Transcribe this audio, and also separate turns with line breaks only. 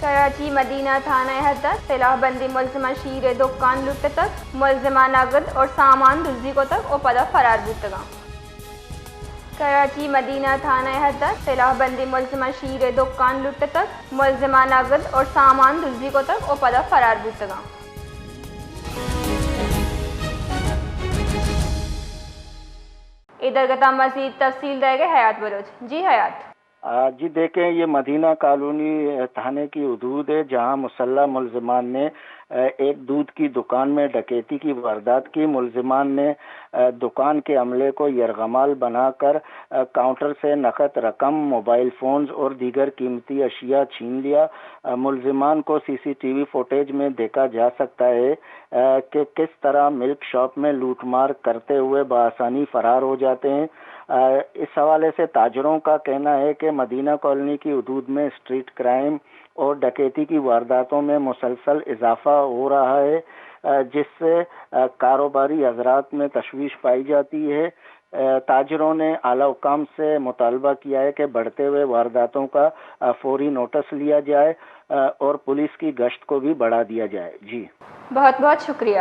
کراچی مدینہ تھانہ حدت سلاح بندی ملزمہ شیر دکان لٹ تک ملزمہ نقد اور سامان دزدی کو تک او پدا فرار بودتگا۔ کراچی مدینہ تھانہ حدت سلاح بندی ملزمہ شیر دکان لٹ تک ملزمہ نقد اور سامان دزدی کو تک او پدا فرار بودتگا۔ ادھر گتا مزید تفصیل دے گے حیات بلوچ۔ جی حیات۔
جی دیکھیں، یہ مدینہ کالونی تھانے کی حدود ہے جہاں مسلح ملزمان نے ایک دودھ کی دکان میں ڈکیتی کی واردات کی۔ ملزمان نے دکان کے عملے کو یرغمال بنا کر کاؤنٹر سے نقد رقم، موبائل فونز اور دیگر قیمتی اشیاء چھین لیا۔ ملزمان کو سی سی ٹی وی فوٹیج میں دیکھا جا سکتا ہے کہ کس طرح ملک شاپ میں لوٹ مار کرتے ہوئے بآسانی فرار ہو جاتے ہیں۔ اس حوالے سے تاجروں کا کہنا ہے کہ مدینہ کالونی کی حدود میں اسٹریٹ کرائم اور ڈکیتی کی وارداتوں میں مسلسل اضافہ ہو رہا ہے، جس سے کاروباری حضرات میں تشویش پائی جاتی ہے۔ تاجروں نے اعلی حکام سے مطالبہ کیا ہے کہ بڑھتے ہوئے وارداتوں کا فوری نوٹس لیا جائے اور پولیس کی گشت کو بھی بڑھا دیا جائے۔ جی
بہت بہت شکریہ۔